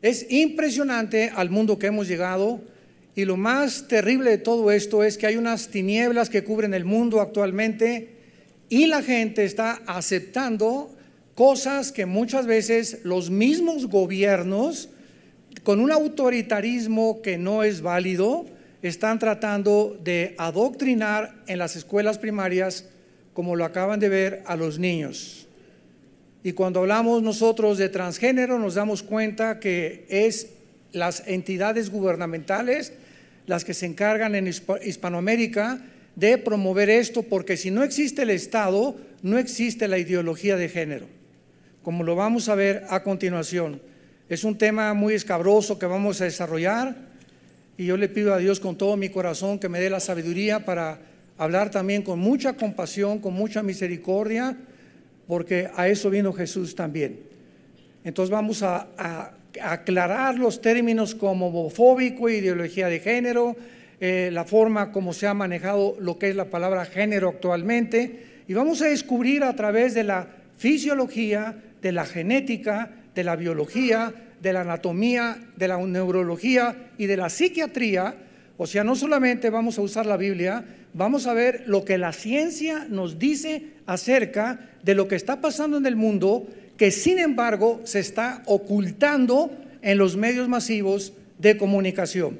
Es impresionante al mundo que hemos llegado, y lo más terrible de todo esto es que hay unas tinieblas que cubren el mundo actualmente y la gente está aceptando cosas que muchas veces los mismos gobiernos, con un autoritarismo que no es válido, están tratando de adoctrinar en las escuelas primarias, como lo acaban de ver, a los niños. Y cuando hablamos nosotros de transgénero, nos damos cuenta que es las entidades gubernamentales las que se encargan en Hispanoamérica de promover esto, porque si no existe el Estado, no existe la ideología de género, como lo vamos a ver a continuación. Es un tema muy escabroso que vamos a desarrollar, y yo le pido a Dios con todo mi corazón que me dé la sabiduría para hablar también con mucha compasión, con mucha misericordia, porque a eso vino Jesús también. Entonces vamos a aclarar los términos como homofóbico, ideología de género, la forma como se ha manejado lo que es la palabra género actualmente, y vamos a descubrir a través de la fisiología, de la genética, de la biología, de la anatomía, de la neurología y de la psiquiatría. O sea, no solamente vamos a usar la Biblia, vamos a ver lo que la ciencia nos dice acerca de lo que está pasando en el mundo, que sin embargo se está ocultando en los medios masivos de comunicación.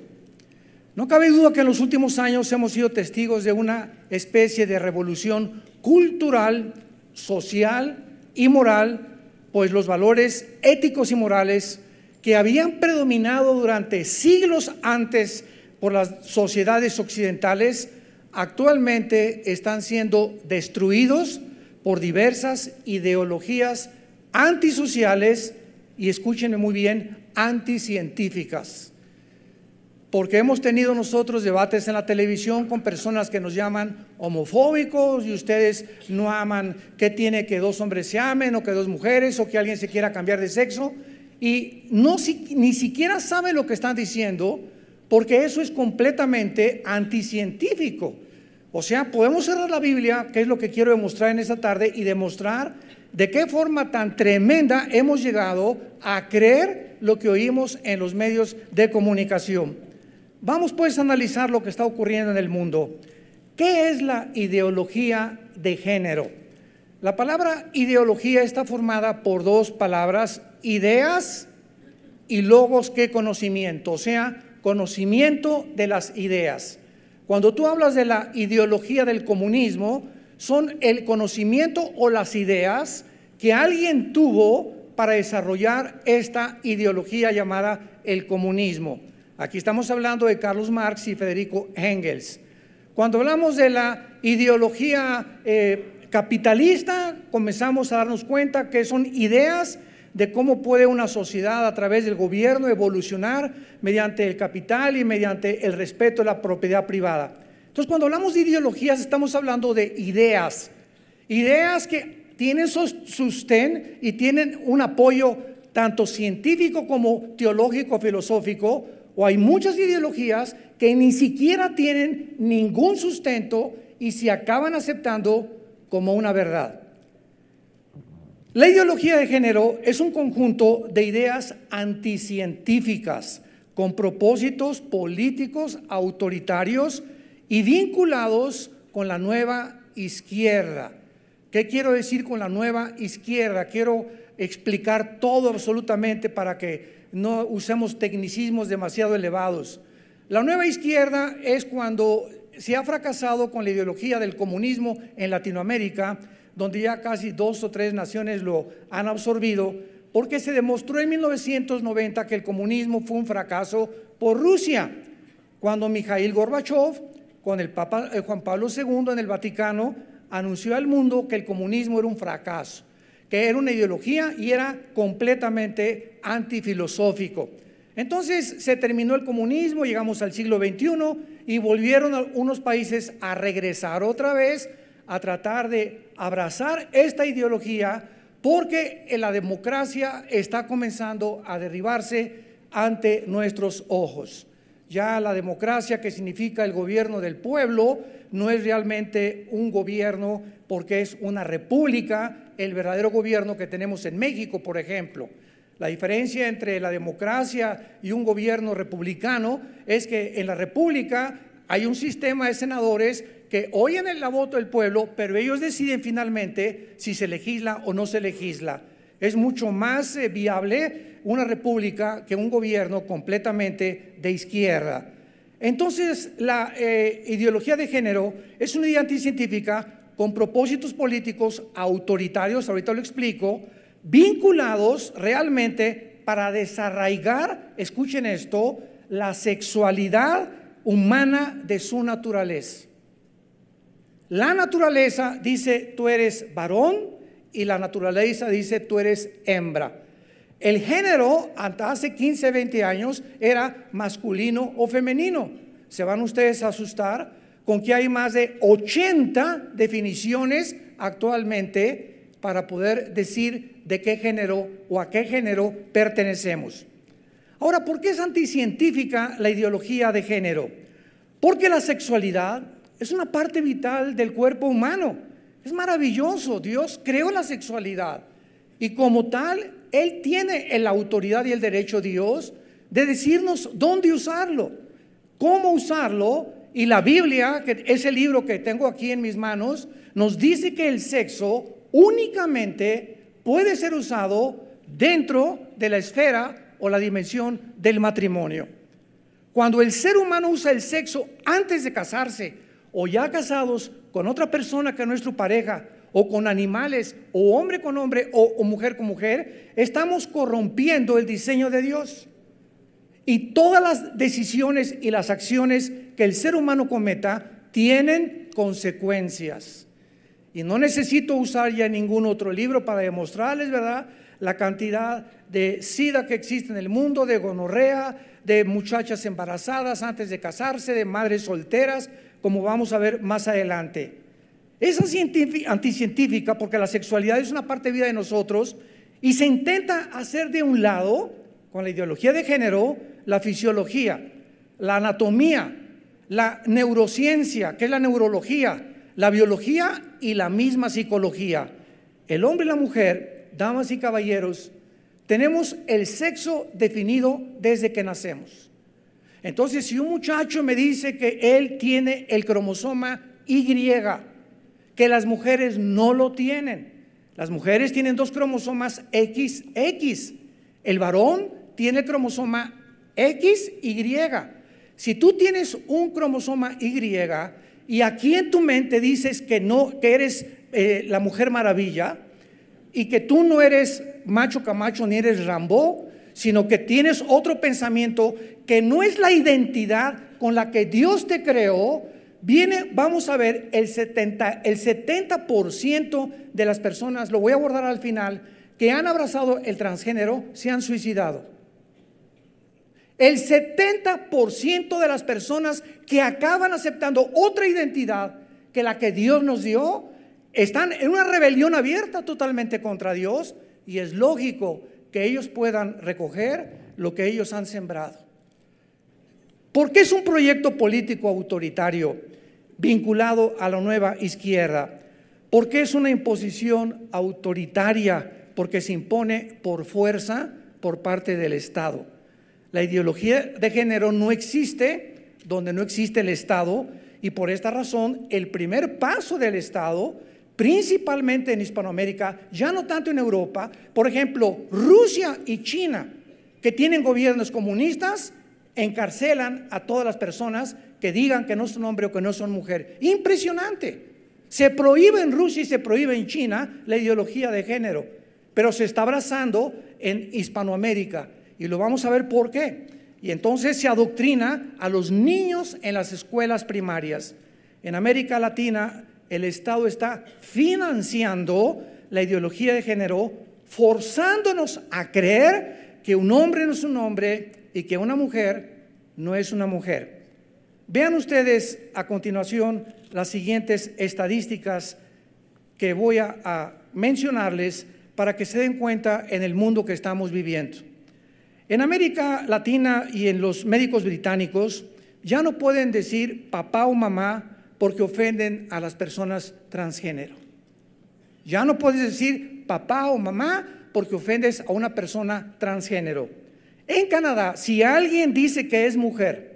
No cabe duda que en los últimos años hemos sido testigos de una especie de revolución cultural, social y moral, pues los valores éticos y morales que habían predominado durante siglos antes por las sociedades occidentales, actualmente están siendo destruidos por diversas ideologías antisociales y, escúchenme muy bien, anticientíficas. Porque hemos tenido nosotros debates en la televisión con personas que nos llaman homofóbicos, y ustedes no aman que tiene que dos hombres se amen, o que dos mujeres, o que alguien se quiera cambiar de sexo, y ni siquiera saben lo que están diciendo, porque eso es completamente anticientífico. O sea, podemos cerrar la Biblia, que es lo que quiero demostrar en esta tarde, y demostrar de qué forma tan tremenda hemos llegado a creer lo que oímos en los medios de comunicación. Vamos pues a analizar lo que está ocurriendo en el mundo. ¿Qué es la ideología de género? La palabra ideología está formada por dos palabras: ideas y logos, que conocimiento, o sea, conocimiento de las ideas. Cuando tú hablas de la ideología del comunismo, son el conocimiento o las ideas que alguien tuvo para desarrollar esta ideología llamada el comunismo. Aquí estamos hablando de Karl Marx y Friedrich Engels. Cuando hablamos de la ideología capitalista, comenzamos a darnos cuenta que son ideas de cómo puede una sociedad a través del gobierno evolucionar mediante el capital y mediante el respeto a la propiedad privada. Entonces, cuando hablamos de ideologías, estamos hablando de ideas que tienen sostén y tienen un apoyo tanto científico como teológico, filosófico, o hay muchas ideologías que ni siquiera tienen ningún sustento y se acaban aceptando como una verdad. La ideología de género es un conjunto de ideas anticientíficas con propósitos políticos autoritarios y vinculados con la nueva izquierda. ¿Qué quiero decir con la nueva izquierda? Quiero explicar todo absolutamente para que no usemos tecnicismos demasiado elevados. La nueva izquierda es cuando se ha fracasado con la ideología del comunismo en Latinoamérica, donde ya casi 2 o 3 naciones lo han absorbido, porque se demostró en 1990 que el comunismo fue un fracaso por Rusia, cuando Mikhail Gorbachev, con el Papa Juan Pablo II en el Vaticano, anunció al mundo que el comunismo era un fracaso, que era una ideología y era completamente antifilosófico. Entonces se terminó el comunismo, llegamos al siglo XXI y volvieron unos países a regresar otra vez a tratar de abrazar esta ideología, porque la democracia está comenzando a derribarse ante nuestros ojos. Ya la democracia, que significa el gobierno del pueblo, no es realmente un gobierno, porque es una república, el verdadero gobierno que tenemos en México, por ejemplo. La diferencia entre la democracia y un gobierno republicano es que en la república hay un sistema de senadores que oyen la voto del pueblo, pero ellos deciden finalmente si se legisla o no se legisla. Es mucho más viable una república que un gobierno completamente de izquierda. Entonces, la ideología de género es una idea anticientífica con propósitos políticos autoritarios, ahorita lo explico, vinculados realmente para desarraigar, escuchen esto, la sexualidad humana de su naturaleza. La naturaleza dice tú eres varón y la naturaleza dice tú eres hembra. El género hasta hace 15, 20 años era masculino o femenino. Se van ustedes a asustar con que hay más de 80 definiciones actualmente para poder decir de qué género o a qué género pertenecemos. Ahora, ¿por qué es anticientífica la ideología de género? Porque la sexualidad es una parte vital del cuerpo humano. Es maravilloso, Dios creó la sexualidad y como tal, Él tiene la autoridad y el derecho, Dios, de decirnos dónde usarlo, cómo usarlo. Y la Biblia, que es el libro que tengo aquí en mis manos, nos dice que el sexo únicamente puede ser usado dentro de la esfera o la dimensión del matrimonio. Cuando el ser humano usa el sexo antes de casarse o ya casados con otra persona que nuestra pareja, o con animales, o hombre con hombre, o mujer con mujer, estamos corrompiendo el diseño de Dios. Y todas las decisiones y las acciones que el ser humano cometa tienen consecuencias. Y no necesito usar ya ningún otro libro para demostrarles, ¿verdad?, la cantidad de SIDA que existe en el mundo, de gonorrea, de muchachas embarazadas antes de casarse, de madres solteras, como vamos a ver más adelante. Es anticientífica porque la sexualidad es una parte de vida de nosotros y se intenta hacer de un lado, con la ideología de género, la fisiología, la anatomía, la neurociencia, que es la neurología, la biología y la misma psicología. El hombre y la mujer, damas y caballeros, tenemos el sexo definido desde que nacemos. Entonces, si un muchacho me dice que él tiene el cromosoma Y, que las mujeres no lo tienen. Las mujeres tienen 2 cromosomas XX. El varón tiene el cromosoma XY. Si tú tienes un cromosoma Y y aquí en tu mente dices que no, que eres la Mujer Maravilla y que tú no eres Macho Camacho ni eres Rambo, sino que tienes otro pensamiento que no es la identidad con la que Dios te creó, vamos a ver, el 70% de las personas, lo voy a abordar al final, que han abrazado el transgénero, se han suicidado. El 70% de las personas que acaban aceptando otra identidad que la que Dios nos dio, están en una rebelión abierta totalmente contra Dios, y es lógico que ellos puedan recoger lo que ellos han sembrado. ¿Por qué es un proyecto político autoritario vinculado a la nueva izquierda? ¿Por qué es una imposición autoritaria? Porque se impone por fuerza por parte del Estado. La ideología de género no existe donde no existe el Estado, y por esta razón el primer paso del Estado, principalmente en Hispanoamérica, ya no tanto en Europa, por ejemplo, Rusia y China, que tienen gobiernos comunistas, encarcelan a todas las personas que digan que no son hombre o que no son mujer. Impresionante. Se prohíbe en Rusia y se prohíbe en China la ideología de género, pero se está abrazando en Hispanoamérica, y lo vamos a ver por qué. Y entonces se adoctrina a los niños en las escuelas primarias. En América Latina el Estado está financiando la ideología de género, forzándonos a creer que un hombre no es un hombre y que una mujer no es una mujer. Vean ustedes a continuación las siguientes estadísticas que voy a mencionarles para que se den cuenta en el mundo que estamos viviendo. En América Latina y en los médicos británicos ya no pueden decir papá o mamá porque ofenden a las personas transgénero. Ya no puedes decir papá o mamá porque ofendes a una persona transgénero. En Canadá, si alguien dice que es mujer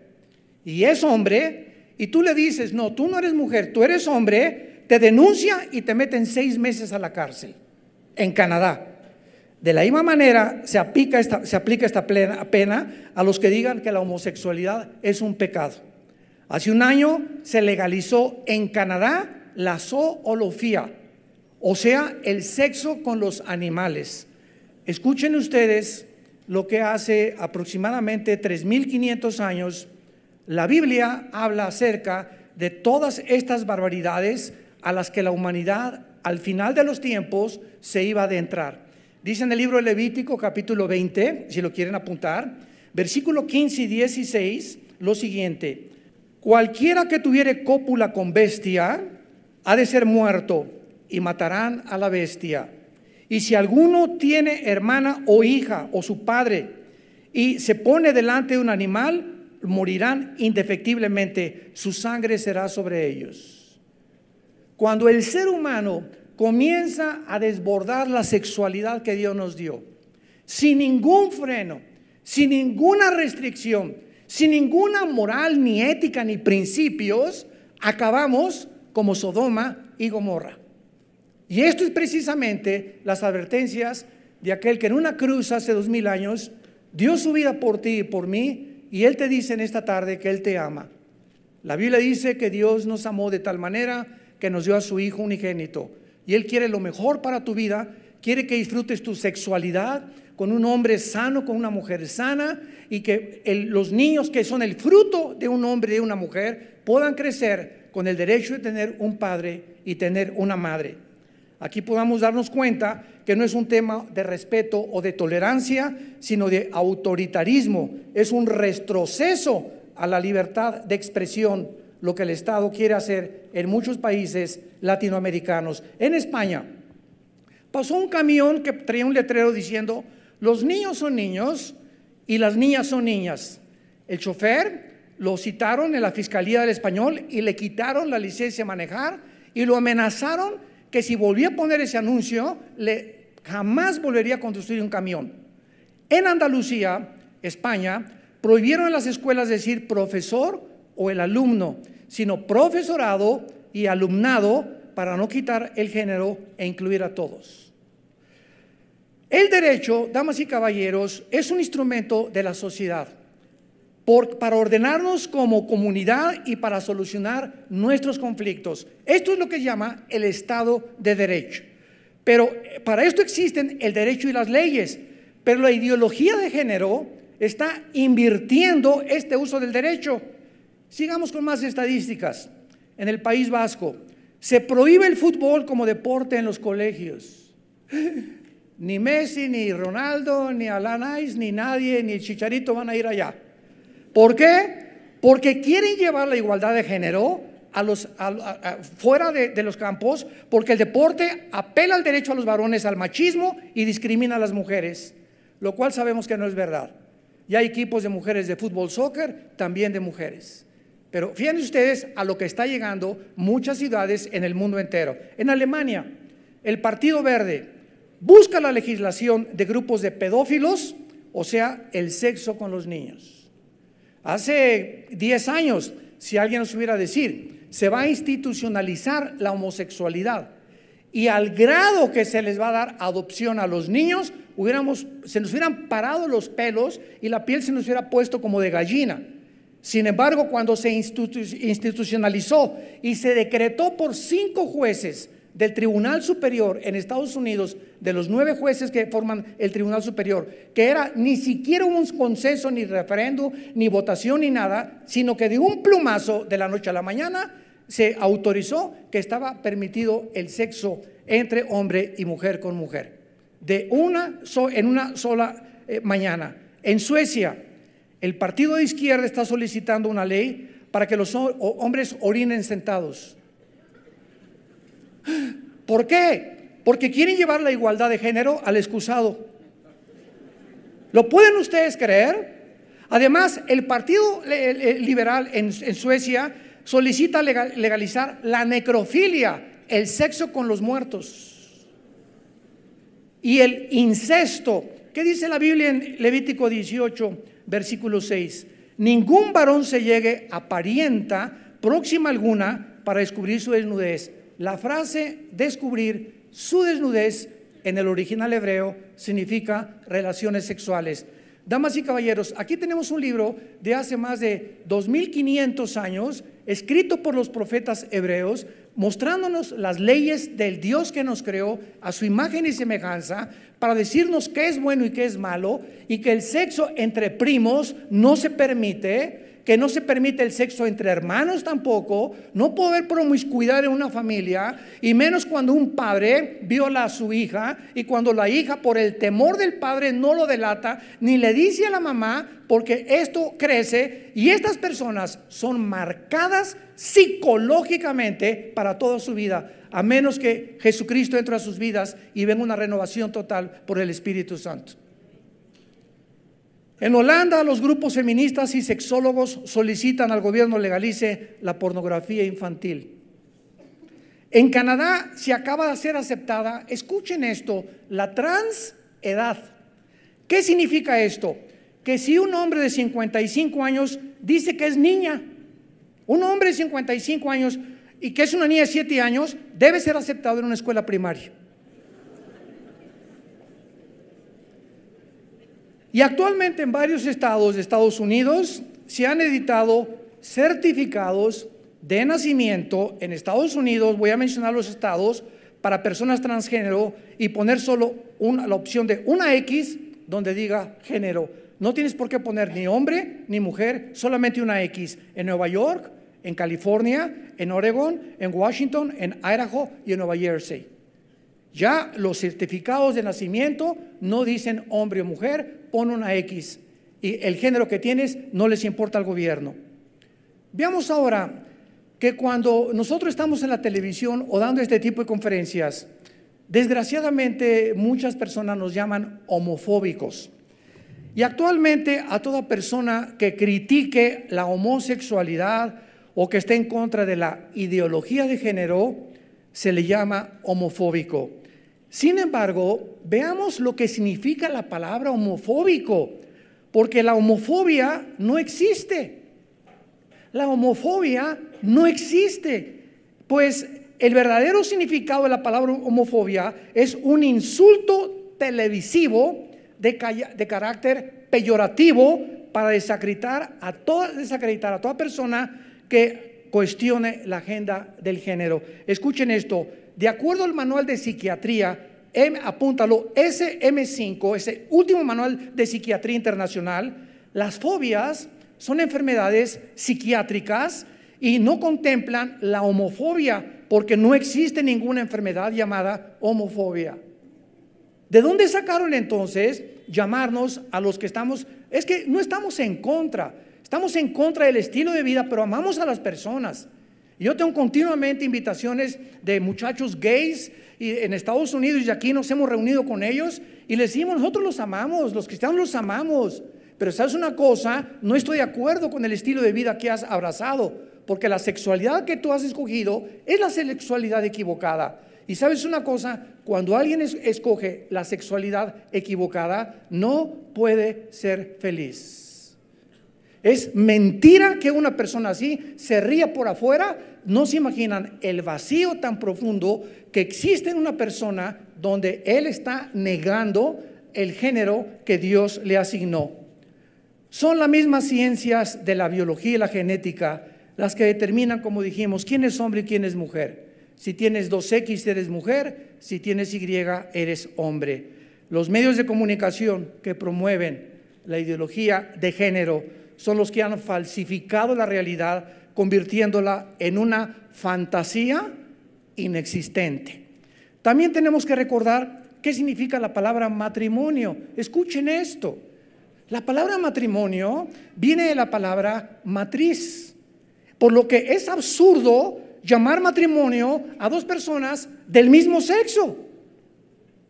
y es hombre, y tú le dices, no, tú no eres mujer, tú eres hombre, te denuncia y te meten 6 meses a la cárcel. En Canadá. De la misma manera se aplica esta pena a los que digan que la homosexualidad es un pecado. Hace un año se legalizó en Canadá la zoología, o sea, el sexo con los animales. Escuchen ustedes lo que hace aproximadamente 3,500 años la Biblia habla acerca de todas estas barbaridades a las que la humanidad al final de los tiempos se iba a adentrar. Dice en el libro de Levítico capítulo 20, si lo quieren apuntar, versículo 15 y 16, lo siguiente: cualquiera que tuviere cópula con bestia ha de ser muerto, y matarán a la bestia. Y si alguno tiene hermana o hija o su padre y se pone delante de un animal, morirán indefectiblemente, su sangre será sobre ellos. Cuando el ser humano comienza a desbordar la sexualidad que Dios nos dio, sin ningún freno, sin ninguna restricción, sin ninguna moral, ni ética, ni principios, acabamos como Sodoma y Gomorra. Y esto es precisamente las advertencias de aquel que en una cruz hace 2000 años dio su vida por ti y por mí, y Él te dice en esta tarde que Él te ama. La Biblia dice que Dios nos amó de tal manera que nos dio a su Hijo unigénito, y Él quiere lo mejor para tu vida. Quiere que disfrutes tu sexualidad con un hombre sano, con una mujer sana, y que los niños que son el fruto de un hombre y de una mujer puedan crecer con el derecho de tener un padre y tener una madre. Aquí podamos darnos cuenta que no es un tema de respeto o de tolerancia, sino de autoritarismo. Es un retroceso a la libertad de expresión, lo que el Estado quiere hacer en muchos países latinoamericanos. En España pasó un camión que traía un letrero diciendo: los niños son niños y las niñas son niñas. El chofer lo citaron en la Fiscalía del Español y le quitaron la licencia de manejar y lo amenazaron que si volvía a poner ese anuncio, jamás volvería a conducir un camión. En Andalucía, España, prohibieron en las escuelas decir profesor o el alumno, sino profesorado y alumnado, para no quitar el género e incluir a todos. El derecho, damas y caballeros, es un instrumento de la sociedad para ordenarnos como comunidad y para solucionar nuestros conflictos. Esto es lo que se llama el Estado de Derecho. Pero para esto existen el derecho y las leyes. Pero la ideología de género está invirtiendo este uso del derecho. Sigamos con más estadísticas. En el País Vasco se prohíbe el fútbol como deporte en los colegios. Ni Messi, ni Ronaldo, ni Alanis, ni nadie, ni el Chicharito van a ir allá. ¿Por qué? Porque quieren llevar la igualdad de género fuera de los campos, porque el deporte apela al derecho a los varones, al machismo, y discrimina a las mujeres, lo cual sabemos que no es verdad. Ya hay equipos de mujeres de fútbol, soccer, también de mujeres. Pero fíjense ustedes a lo que está llegando muchas ciudades en el mundo entero. En Alemania, el Partido Verde busca la legislación de grupos de pedófilos, o sea, el sexo con los niños. Hace 10 años, si alguien nos hubiera decir, se va a institucionalizar la homosexualidad, y al grado que se les va a dar adopción a los niños, se nos hubieran parado los pelos y la piel se nos hubiera puesto como de gallina. Sin embargo, cuando se institucionalizó y se decretó por 5 jueces del Tribunal Superior en Estados Unidos, de los 9 jueces que forman el Tribunal Superior, que era ni siquiera un consenso, ni referendo, ni votación, ni nada, sino que de un plumazo, de la noche a la mañana, se autorizó que estaba permitido el sexo entre hombre y mujer con mujer, en una sola mañana. En Suecia, el partido de izquierda está solicitando una ley para que los hombres orinen sentados. ¿Por qué? Porque quieren llevar la igualdad de género al excusado. ¿Lo pueden ustedes creer? Además, el Partido Liberal en Suecia solicita legalizar la necrofilia, el sexo con los muertos. y el incesto. ¿Qué dice la Biblia en Levítico 18, versículo 6? Ningún varón se llegue a parienta próxima alguna para descubrir su desnudez. La frase descubrir su desnudez en el original hebreo significa relaciones sexuales. Damas y caballeros, aquí tenemos un libro de hace más de 2500 años, escrito por los profetas hebreos, mostrándonos las leyes del Dios que nos creó a su imagen y semejanza, para decirnos qué es bueno y qué es malo, y que el sexo entre primos no se permite, que no se permite el sexo entre hermanos tampoco, no puede haber promiscuidad en una familia, y menos cuando un padre viola a su hija, y cuando la hija por el temor del padre no lo delata, ni le dice a la mamá, porque esto crece, y estas personas son marcadas psicológicamente para toda su vida, a menos que Jesucristo entre a sus vidas y venga una renovación total por el Espíritu Santo. En Holanda, los grupos feministas y sexólogos solicitan al gobierno legalice la pornografía infantil. En Canadá se acaba de ser aceptada, escuchen esto, la transedad. ¿Qué significa esto? Que si un hombre de 55 años dice que es niña, un hombre de 55 años y que es una niña de 7 años, debe ser aceptado en una escuela primaria. Y actualmente en varios estados de Estados Unidos se han editado certificados de nacimiento en Estados Unidos, voy a mencionar los estados, para personas transgénero y poner solo la opción de una X donde diga género. No tienes por qué poner ni hombre ni mujer, solamente una X. En Nueva York, en California, en Oregon, en Washington, en Idaho y en Nueva Jersey. Ya los certificados de nacimiento no dicen hombre o mujer, pon una X y el género que tienes no les importa al gobierno. Veamos ahora que cuando nosotros estamos en la televisión o dando este tipo de conferencias, desgraciadamente muchas personas nos llaman homofóbicos. Y actualmente a toda persona que critique la homosexualidad o que esté en contra de la ideología de género se le llama homofóbico. Sin embargo, veamos lo que significa la palabra homofóbico, porque la homofobia no existe. La homofobia no existe, pues el verdadero significado de la palabra homofobia es un insulto televisivo de carácter peyorativo para desacreditar a toda persona que cuestione la agenda del género. Escuchen esto. De acuerdo al manual de psiquiatría, apúntalo, SM5, ese último manual de psiquiatría internacional, las fobias son enfermedades psiquiátricas y no contemplan la homofobia, porque no existe ninguna enfermedad llamada homofobia. ¿De dónde sacaron entonces llamarnos a los que estamos? Es que no estamos en contra, estamos en contra del estilo de vida, pero amamos a las personas. Yo tengo continuamente invitaciones de muchachos gays y en Estados Unidos, y aquí nos hemos reunido con ellos y les decimos, nosotros los amamos, los cristianos los amamos, pero sabes una cosa, no estoy de acuerdo con el estilo de vida que has abrazado, porque la sexualidad que tú has escogido es la sexualidad equivocada. Y sabes una cosa, cuando alguien escoge la sexualidad equivocada, no puede ser feliz. Es mentira que una persona así se ría por afuera. No se imaginan el vacío tan profundo que existe en una persona donde él está negando el género que Dios le asignó. Son las mismas ciencias de la biología y la genética las que determinan, como dijimos, quién es hombre y quién es mujer. Si tienes 2X eres mujer, si tienes Y eres hombre. Los medios de comunicación que promueven la ideología de género son los que han falsificado la realidad, convirtiéndola en una fantasía inexistente. También tenemos que recordar qué significa la palabra matrimonio. Escuchen esto. La palabra matrimonio viene de la palabra matriz, por lo que es absurdo llamar matrimonio a dos personas del mismo sexo.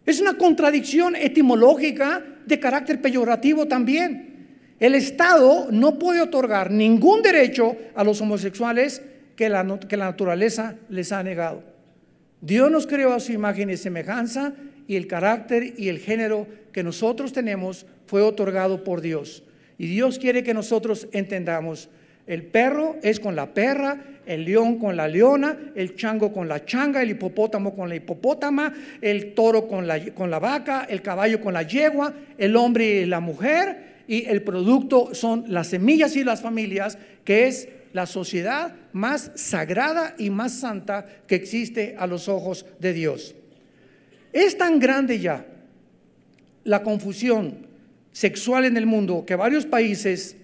Es una contradicción etimológica de carácter peyorativo también. El Estado no puede otorgar ningún derecho a los homosexuales que la naturaleza les ha negado. Dios nos creó a su imagen y semejanza y el carácter y el género que nosotros tenemos fue otorgado por Dios. Y Dios quiere que nosotros entendamos: el perro es con la perra, el león con la leona, el chango con la changa, el hipopótamo con la hipopótama, el toro con la vaca, el caballo con la yegua, el hombre y la mujer, y el producto son las semillas y las familias, que es la sociedad más sagrada y más santa que existe a los ojos de Dios. Es tan grande ya la confusión sexual en el mundo que varios países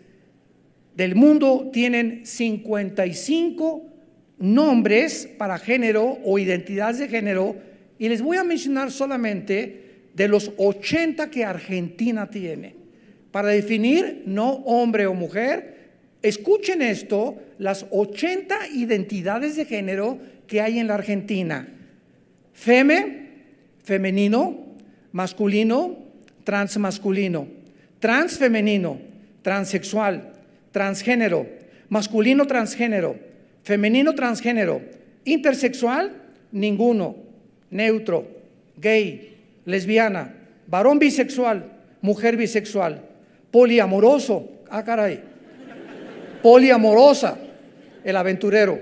del mundo tienen 55 nombres para género o identidades de género, y les voy a mencionar solamente de los 80 que Argentina tiene para definir no hombre o mujer. Escuchen esto: las 80 identidades de género que hay en la Argentina: femenino, masculino, transmasculino, transfemenino, transexual, transgénero, masculino transgénero, femenino transgénero, intersexual, ninguno, neutro, gay, lesbiana, varón bisexual, mujer bisexual, poliamoroso, caray, poliamorosa, el aventurero,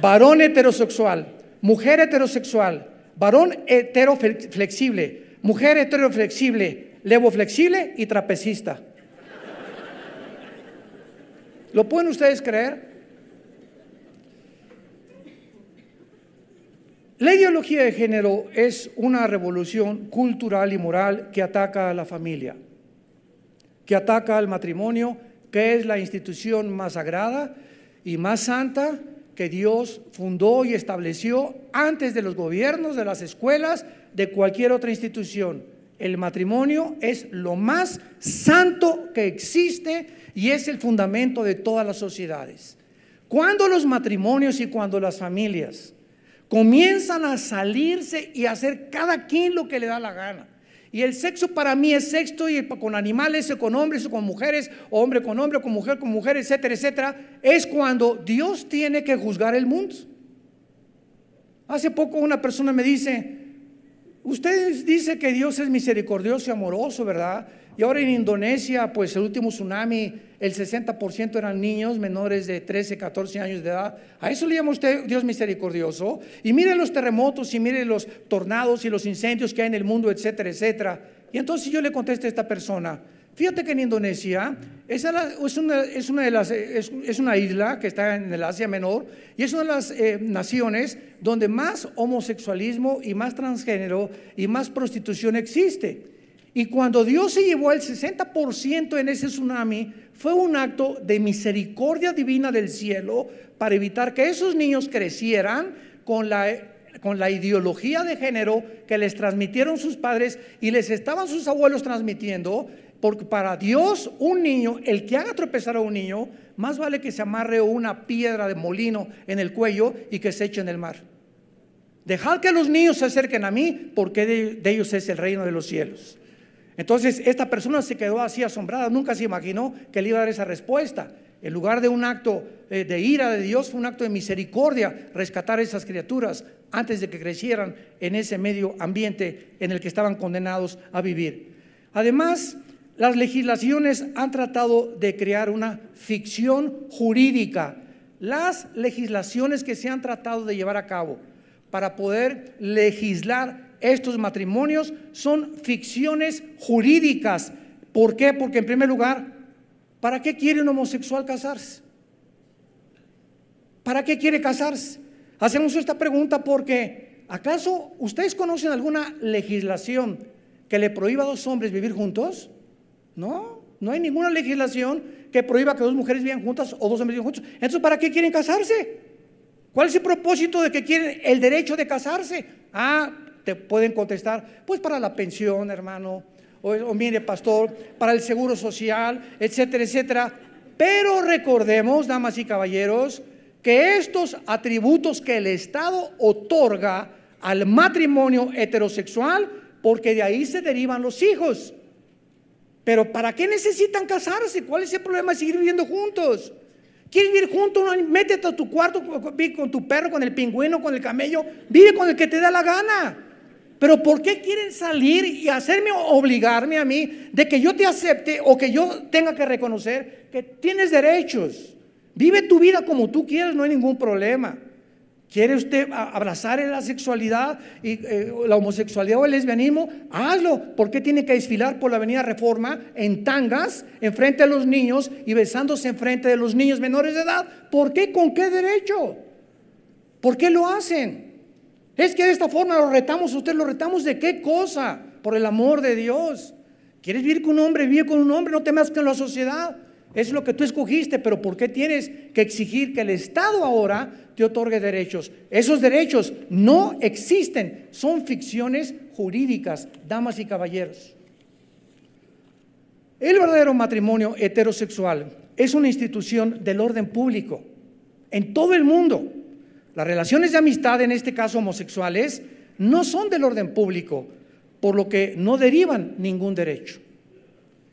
varón heterosexual, mujer heterosexual, varón heteroflexible, mujer heteroflexible, levoflexible y trapecista. ¿Lo pueden ustedes creer? La ideología de género es una revolución cultural y moral que ataca a la familia, que ataca al matrimonio, que es la institución más sagrada y más santa que Dios fundó y estableció antes de los gobiernos, de las escuelas, de cualquier otra institución. El matrimonio es lo más santo que existe y es el fundamento de todas las sociedades. Cuando los matrimonios y cuando las familias comienzan a salirse y a hacer cada quien lo que le da la gana, y el sexo para mí es sexo, y con animales, o con hombres, o con mujeres, o hombre, con mujer, etcétera, etcétera, es cuando Dios tiene que juzgar el mundo. Hace poco una persona me dice: usted dice que Dios es misericordioso y amoroso, ¿verdad? Y ahora en Indonesia, pues el último tsunami, el 60% eran niños menores de 13, 14 años de edad. ¿A eso le llama usted Dios misericordioso? Y mire los terremotos, y mire los tornados y los incendios que hay en el mundo, etcétera, etcétera. Y entonces yo le contesto a esta persona: fíjate que en Indonesia es una isla que está en el Asia Menor, y es una de las naciones donde más homosexualismo y más transgénero y más prostitución existe. Y cuando Dios se llevó el 60% en ese tsunami, fue un acto de misericordia divina del cielo para evitar que esos niños crecieran con la ideología de género que les transmitieron sus padres y les estaban sus abuelos transmitiendo. Porque para Dios, un niño, el que haga tropezar a un niño, más vale que se amarre una piedra de molino en el cuello y que se eche en el mar. Dejad que los niños se acerquen a mí, porque de ellos es el reino de los cielos. Entonces esta persona se quedó así asombrada, nunca se imaginó que le iba a dar esa respuesta. En lugar de un acto de ira de Dios, fue un acto de misericordia rescatar a esas criaturas antes de que crecieran en ese medio ambiente en el que estaban condenados a vivir. Además, las legislaciones han tratado de crear una ficción jurídica. Las legislaciones que se han tratado de llevar a cabo para poder legislar estos matrimonios son ficciones jurídicas. ¿Por qué? Porque en primer lugar, ¿para qué quiere un homosexual casarse? ¿Para qué quiere casarse? Hacemos esta pregunta porque ¿acaso ustedes conocen alguna legislación que le prohíba a dos hombres vivir juntos? No, no hay ninguna legislación que prohíba que dos mujeres vivan juntas o dos hombres vivan juntos. Entonces, ¿para qué quieren casarse? ¿Cuál es el propósito de que quieren el derecho de casarse? Te pueden contestar: pues para la pensión, hermano, o mire, pastor, para el seguro social, etcétera, etcétera. Pero recordemos, damas y caballeros, que estos atributos que el Estado otorga al matrimonio heterosexual, porque de ahí se derivan los hijos. Pero ¿para qué necesitan casarse? ¿Cuál es el problema de seguir viviendo juntos? ¿Quieres vivir juntos? Métete a tu cuarto, vive con tu perro, con el pingüino, con el camello, vive con el que te da la gana. Pero ¿por qué quieren salir y obligarme a mí de que yo te acepte o que yo tenga que reconocer que tienes derechos? Vive tu vida como tú quieras, no hay ningún problema. ¿Quiere usted abrazar la sexualidad y la homosexualidad o el lesbianismo? Hazlo. ¿Por qué tiene que desfilar por la avenida Reforma en tangas enfrente de los niños y besándose enfrente de los niños menores de edad? ¿Por qué? ¿Con qué derecho? ¿Por qué lo hacen? Es que de esta forma lo retamos a usted. ¿Lo retamos de qué cosa? Por el amor de Dios. ¿Quieres vivir con un hombre? Vive con un hombre, no te metas con la sociedad. Es lo que tú escogiste, pero ¿por qué tienes que exigir que el Estado ahora te otorgue derechos? Esos derechos no existen, son ficciones jurídicas, damas y caballeros. El verdadero matrimonio heterosexual es una institución del orden público en todo el mundo. Las relaciones de amistad, en este caso homosexuales, no son del orden público, por lo que no derivan ningún derecho.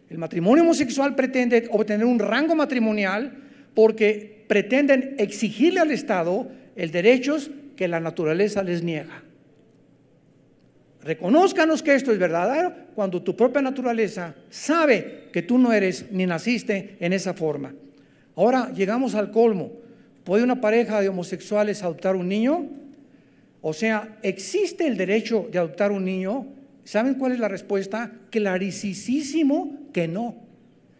El matrimonio homosexual pretende obtener un rango matrimonial porque pretenden exigirle al Estado el derechos que la naturaleza les niega. Reconózcanos que esto es verdadero cuando tu propia naturaleza sabe que tú no eres ni naciste en esa forma. Ahora llegamos al colmo. ¿Puede una pareja de homosexuales adoptar un niño? O sea, ¿existe el derecho de adoptar un niño? ¿Saben cuál es la respuesta? Clarísimo que no.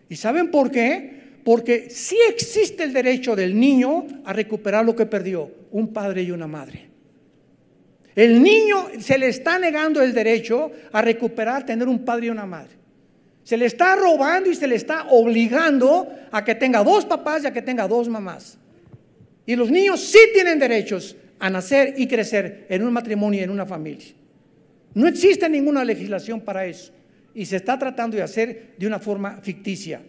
¿Y saben por qué? Porque sí existe el derecho del niño a recuperar lo que perdió, un padre y una madre. El niño se le está negando el derecho a recuperar, tener un padre y una madre. Se le está robando y se le está obligando a que tenga dos papás y a que tenga dos mamás. Y los niños sí tienen derechos a nacer y crecer en un matrimonio y en una familia. No existe ninguna legislación para eso y se está tratando de hacer de una forma ficticia.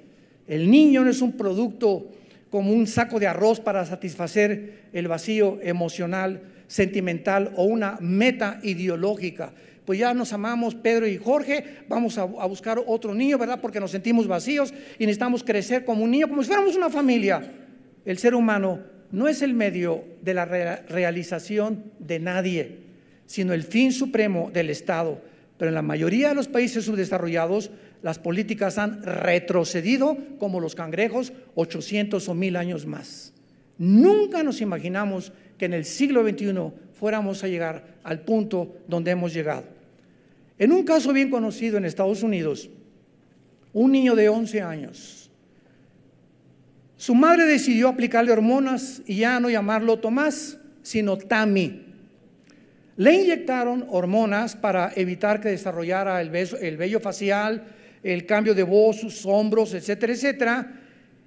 El niño no es un producto como un saco de arroz para satisfacer el vacío emocional, sentimental o una meta ideológica. Pues ya nos amamos Pedro y Jorge, vamos a buscar otro niño, ¿verdad? Porque nos sentimos vacíos y necesitamos crecer como un niño, como si fuéramos una familia. El ser humano no es el medio de la realización de nadie, sino el fin supremo del Estado. Pero en la mayoría de los países subdesarrollados, las políticas han retrocedido como los cangrejos 800 o 1000 años más. Nunca nos imaginamos que en el siglo XXI fuéramos a llegar al punto donde hemos llegado. En un caso bien conocido en Estados Unidos, un niño de 11 años, su madre decidió aplicarle hormonas y ya no llamarlo Tomás, sino Tammy. Le inyectaron hormonas para evitar que desarrollara el vello facial, el cambio de voz, sus hombros, etcétera, etcétera.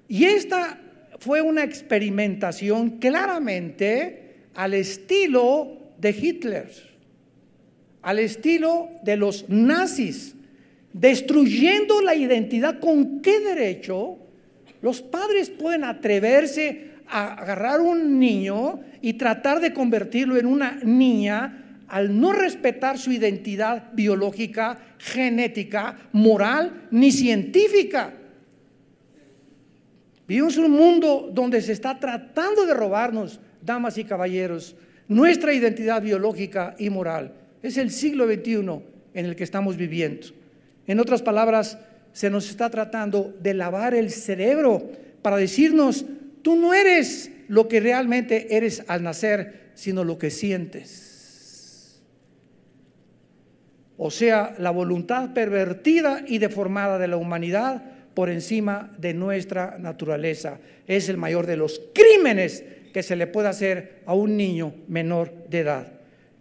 Y esta fue una experimentación claramente al estilo de Hitler, al estilo de los nazis, destruyendo la identidad. ¿Con qué derecho los padres pueden atreverse a agarrar un niño y tratar de convertirlo en una niña al no respetar su identidad biológica, genética, moral ni científica? Vivimos en un mundo donde se está tratando de robarnos, damas y caballeros, nuestra identidad biológica y moral. Es el siglo XXI en el que estamos viviendo. En otras palabras, se nos está tratando de lavar el cerebro para decirnos: tú no eres lo que realmente eres al nacer, sino lo que sientes. O sea, la voluntad pervertida y deformada de la humanidad por encima de nuestra naturaleza. Es el mayor de los crímenes que se le puede hacer a un niño menor de edad.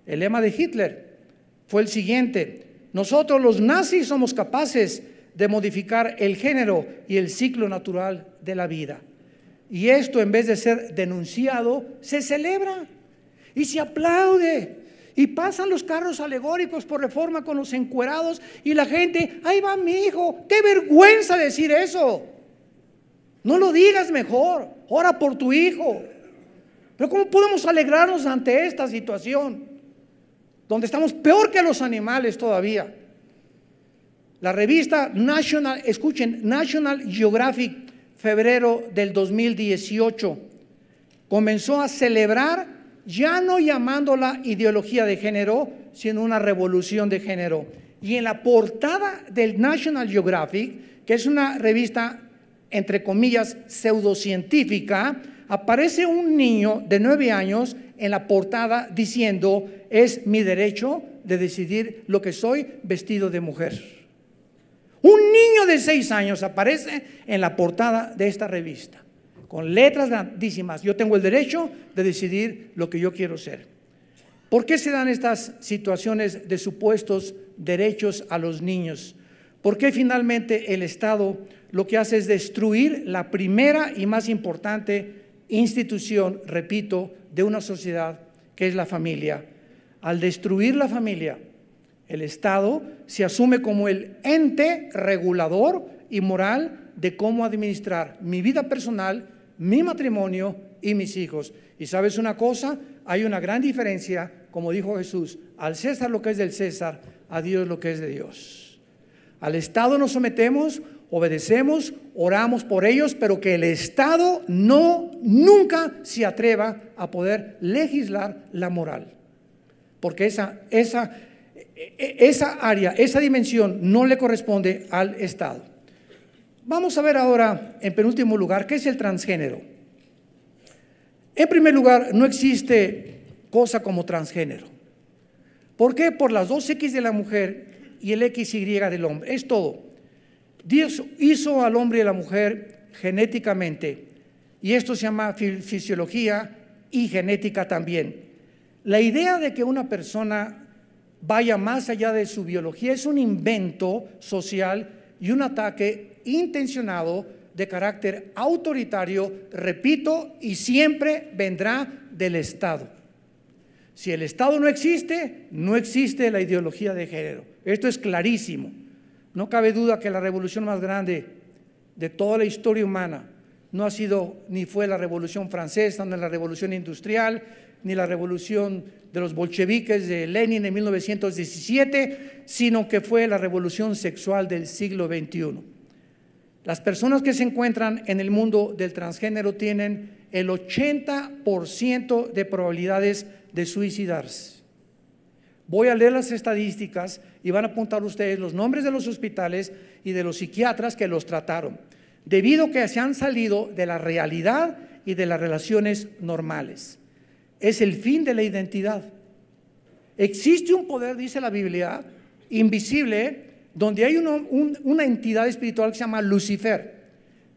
El lema de Hitler fue el siguiente: nosotros los nazis somos capaces de modificar el género y el ciclo natural de la vida. Y esto, en vez de ser denunciado, se celebra y se aplaude. Y pasan los carros alegóricos por Reforma con los encuerados y la gente: ahí va mi hijo. ¡Qué vergüenza decir eso! No lo digas mejor, ora por tu hijo. Pero ¿cómo podemos alegrarnos ante esta situación donde estamos peor que los animales todavía? La revista National Geographic, febrero del 2018, comenzó a celebrar, ya no llamándola ideología de género, sino una revolución de género. Y en la portada del National Geographic, que es una revista, entre comillas, pseudocientífica, aparece un niño de 9 años en la portada diciendo: es mi derecho de decidir lo que soy vestido de mujer. Un niño de 6 años aparece en la portada de esta revista, con letras grandísimas: yo tengo el derecho de decidir lo que yo quiero ser. ¿Por qué se dan estas situaciones de supuestos derechos a los niños? ¿Por qué finalmente el Estado lo que hace es destruir la primera y más importante institución, repito, de una sociedad, que es la familia? Al destruir la familia, el Estado se asume como el ente regulador y moral de cómo administrar mi vida personal, mi matrimonio y mis hijos. Y ¿sabes una cosa? Hay una gran diferencia, como dijo Jesús: al César lo que es del César, a Dios lo que es de Dios. Al Estado nos sometemos, obedecemos, oramos por ellos, pero que el Estado nunca se atreva a poder legislar la moral, porque esa área, esa dimensión no le corresponde al Estado. Vamos a ver ahora, en penúltimo lugar, ¿qué es el transgénero? En primer lugar, no existe cosa como transgénero. ¿Por qué? Por las 2 X de la mujer y el XY del hombre. Es todo. Dios hizo al hombre y a la mujer genéticamente, y esto se llama fisiología y genética también. La idea de que una persona vaya más allá de su biología es un invento social y un ataque intencionado de carácter autoritario, repito, y siempre vendrá del Estado. Si el Estado no existe la ideología de género. Esto es clarísimo. No cabe duda que la revolución más grande de toda la historia humana no ha sido ni fue la Revolución Francesa, ni la Revolución Industrial, ni la revolución de los bolcheviques de Lenin en 1917, sino que fue la revolución sexual del siglo XXI. Las personas que se encuentran en el mundo del transgénero tienen el 80% de probabilidades de suicidarse. Voy a leer las estadísticas y van a apuntar ustedes los nombres de los hospitales y de los psiquiatras que los trataron, debido a que se han salido de la realidad y de las relaciones normales. Es el fin de la identidad. Existe un poder, dice la Biblia, invisible, donde hay una entidad espiritual que se llama Lucifer.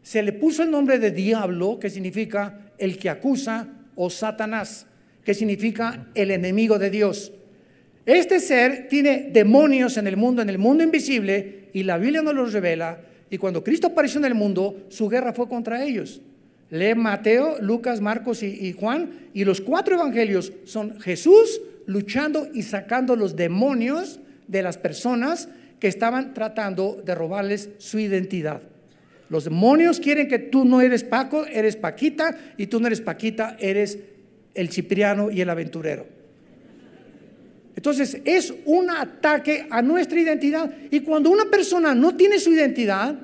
Se le puso el nombre de diablo, que significa el que acusa, o Satanás, que significa el enemigo de Dios. Este ser tiene demonios en el mundo invisible, y la Biblia nos los revela, y cuando Cristo apareció en el mundo, su guerra fue contra ellos. Lee Mateo, Lucas, Marcos y Juan, y los 4 evangelios son Jesús luchando y sacando los demonios de las personas que estaban tratando de robarles su identidad. Los demonios quieren que tú no eres Paco, eres Paquita, y tú no eres Paquita, eres el Cipriano y el aventurero. Entonces es un ataque a nuestra identidad, y cuando una persona no tiene su identidad,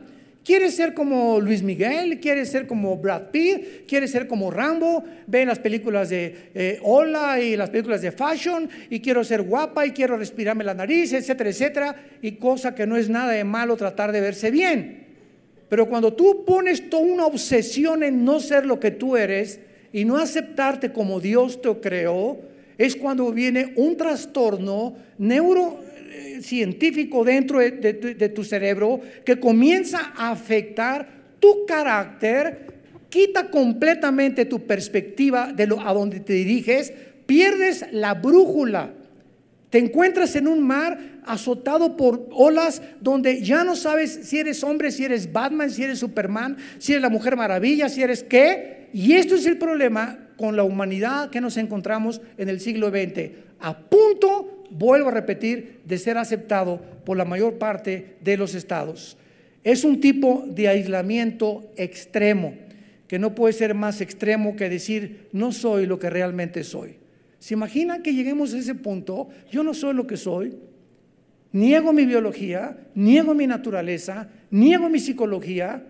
quiere ser como Luis Miguel, quiere ser como Brad Pitt, quiere ser como Rambo, ve las películas de Hola y las películas de Fashion, y quiero ser guapa y quiero respirarme la nariz, etcétera, etcétera, y cosa que no es nada de malo tratar de verse bien. Pero cuando tú pones toda una obsesión en no ser lo que tú eres y no aceptarte como Dios te creó, es cuando viene un trastorno neurocientífico dentro de tu cerebro que comienza a afectar tu carácter, quita completamente tu perspectiva de a donde te diriges, pierdes la brújula, te encuentras en un mar azotado por olas donde ya no sabes si eres hombre, si eres Batman, si eres Superman, si eres la Mujer Maravilla, si eres qué. Y esto es el problema con la humanidad que nos encontramos en el siglo XX, a punto, vuelvo a repetir, de ser aceptado por la mayor parte de los estados. Es un tipo de aislamiento extremo, que no puede ser más extremo que decir no soy lo que realmente soy. ¿Se imaginan que lleguemos a ese punto? Yo no soy lo que soy, niego mi biología, niego mi naturaleza, niego mi psicología,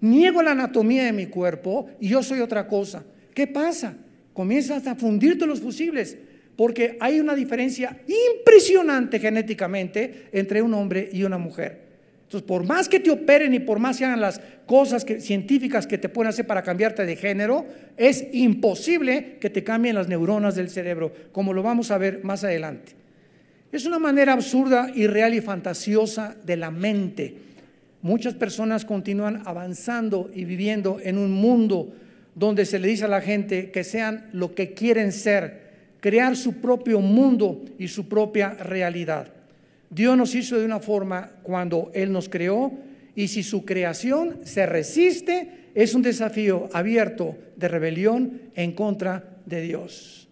niego la anatomía de mi cuerpo y yo soy otra cosa. ¿Qué pasa? Comienzas a fundirte los fusibles. porque hay una diferencia impresionante genéticamente entre un hombre y una mujer. Entonces, por más que te operen y por más que hagan las cosas científicas que te pueden hacer para cambiarte de género, es imposible que te cambien las neuronas del cerebro, como lo vamos a ver más adelante. Es una manera absurda, irreal y fantasiosa de la mente. Muchas personas continúan avanzando y viviendo en un mundo donde se le dice a la gente que sean lo que quieren ser, crear su propio mundo y su propia realidad. Dios nos hizo de una forma cuando Él nos creó, y si su creación se resiste, es un desafío abierto de rebelión en contra de Dios.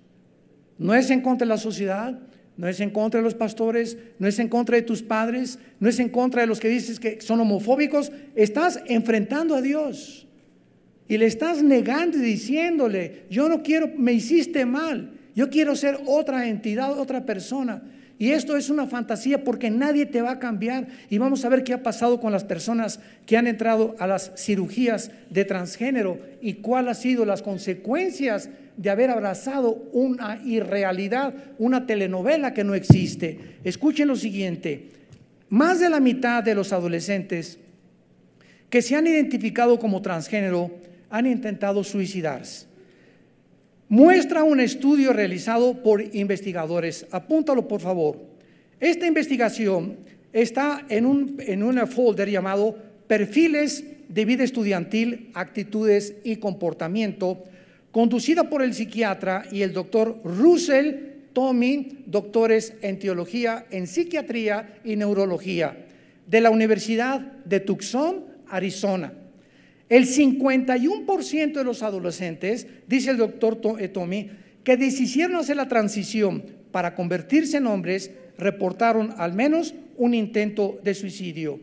No es en contra de la sociedad, no es en contra de los pastores, no es en contra de tus padres, no es en contra de los que dices que son homofóbicos. Estás enfrentando a Dios y le estás negando y diciéndole: yo no quiero, me hiciste mal, yo quiero ser otra entidad, otra persona. Y esto es una fantasía porque nadie te va a cambiar. Y vamos a ver qué ha pasado con las personas que han entrado a las cirugías de transgénero y cuáles han sido las consecuencias de haber abrazado una irrealidad, una telenovela que no existe. Escuchen lo siguiente: más de la mitad de los adolescentes que se han identificado como transgénero han intentado suicidarse. Muestra un estudio realizado por investigadores. Apúntalo, por favor. Esta investigación está en un folder llamado Perfiles de vida estudiantil, actitudes y comportamiento, conducida por el psiquiatra y el doctor Russell Tommy, doctores en teología, en psiquiatría y neurología, de la Universidad de Tucson, Arizona. El 51% de los adolescentes, dice el doctor Tommy, que decidieron hacer la transición para convertirse en hombres, reportaron al menos un intento de suicidio.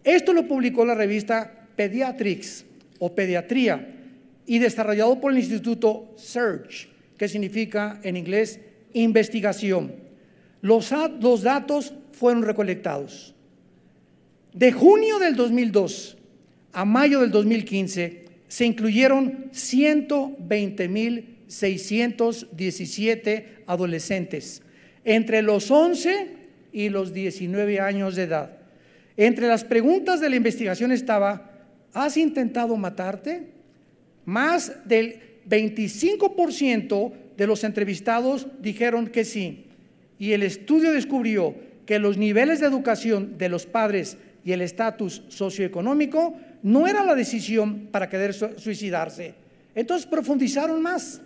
Esto lo publicó la revista Pediatrics o Pediatría y desarrollado por el Instituto Search, que significa en inglés investigación. Los datos fueron recolectados. De junio del 2002 a mayo del 2015 se incluyeron 120,617 adolescentes entre los 11 y los 19 años de edad. Entre las preguntas de la investigación estaba: ¿has intentado matarte? Más del 25% de los entrevistados dijeron que sí, y el estudio descubrió que los niveles de educación de los padres y el estatus socioeconómico no era la decisión para querer suicidarse. Entonces profundizaron más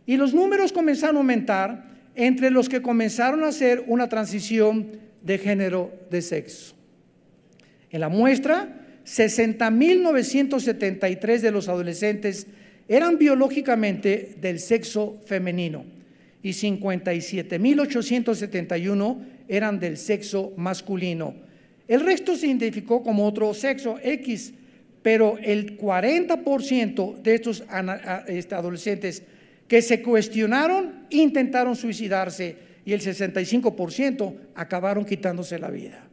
y los números comenzaron a aumentar entre los que comenzaron a hacer una transición de género de sexo. En la muestra, 60,973 de los adolescentes eran biológicamente del sexo femenino y 57,871 eran del sexo masculino. El resto se identificó como otro sexo, X, pero el 40% de estos adolescentes que se cuestionaron intentaron suicidarse y el 65% acabaron quitándose la vida.